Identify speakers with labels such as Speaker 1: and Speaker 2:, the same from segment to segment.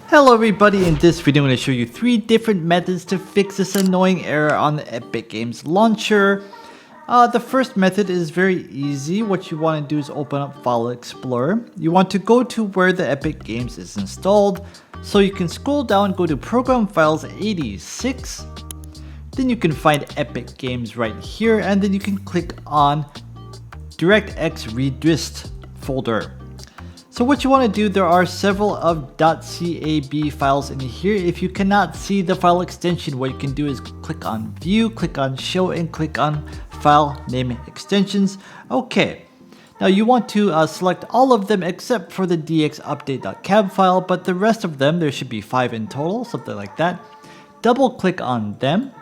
Speaker 1: Hello everybody, in this video I'm going to show you 3 different methods to fix this annoying error on the Epic Games launcher. The first method is very easy. What you want to do is open up File Explorer. You want to go to where the Epic Games is installed. So you can scroll down, go to Program Files 86. Then you can find Epic Games right here, and then you can click on DirectX Redist folder. So what you want to do, there are several of .cab files in here. If you cannot see the file extension, what you can do is click on View, click on Show, and click on File Name Extensions. Okay, now you want to select all of them except for the dxupdate.cab file, but the rest of them, there should be 5 in total, something like that. Double click on them,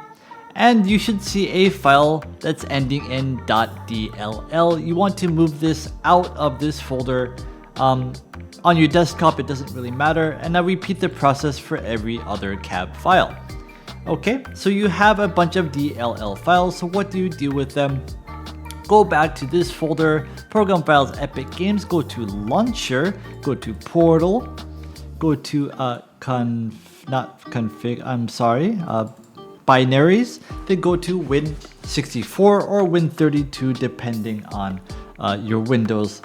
Speaker 1: and you should see a file that's ending in .dll. You want to move this out of this folder. On your desktop, it doesn't really matter, and now repeat the process for every other cab file. Okay, so you have a bunch of DLL files, so what do you do with them? Go back to this folder, Program Files Epic Games, go to Launcher, go to Portal, go to binaries, then go to Win64 or Win32 depending on your Windows.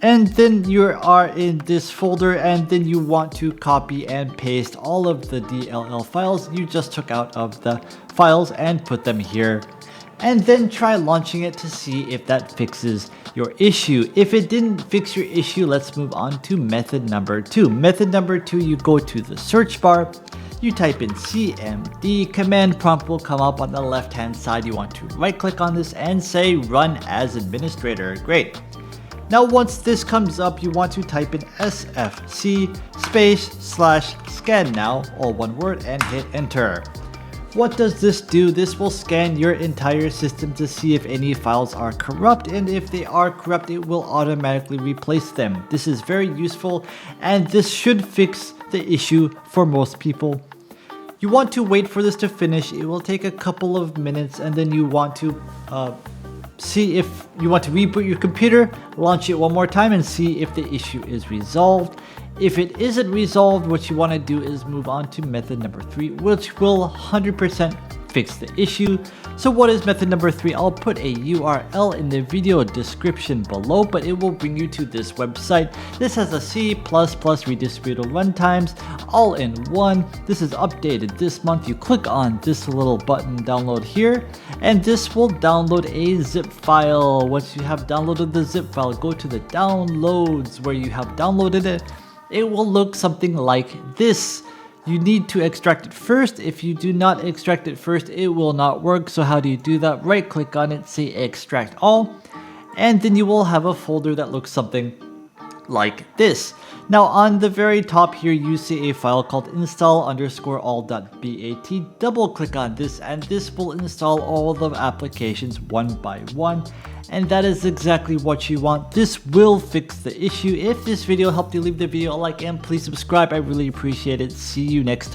Speaker 1: And then you are in this folder, and then you want to copy and paste all of the DLL files you just took out of the files and put them here. And then try launching it to see if that fixes your issue. If it didn't fix your issue, let's move on to method number 2. Method number 2, you go to the search bar, you type in cmd, command prompt will come up on the left hand side. You want to right click on this and say run as administrator. Great. Now once this comes up, you want to type in sfc /scan now, all one word, and hit enter. What does this do? This will scan your entire system to see if any files are corrupt, and if they are corrupt, it will automatically replace them. This is very useful, and this should fix the issue for most people. You want to wait for this to finish. It will take a couple of minutes, and then you want to see if you want to reboot your computer, launch it one more time, and see if the issue is resolved. If it isn't resolved, what you want to do is move on to method number 3, which will 100% fix the issue. So what is method number 3? I'll put a URL in the video description below, but it will bring you to this website. This has a C++ redistributable runtimes all in one. This is updated this month. You click on this little button, download here, and this will download a zip file. Once you have downloaded the zip file, go to the downloads where you have downloaded it. It will look something like this. You need to extract it first. If you do not extract it first, it will not work. So how do you do that? Right click on it, say extract all, and then you will have a folder that looks something like this. Now on the very top here, you see a file called install_all.bat. Double click on this, and this will install all the applications one by one. And that is exactly what you want. This will fix the issue. If this video helped you, leave the video a like and please subscribe. I really appreciate it. See you next time.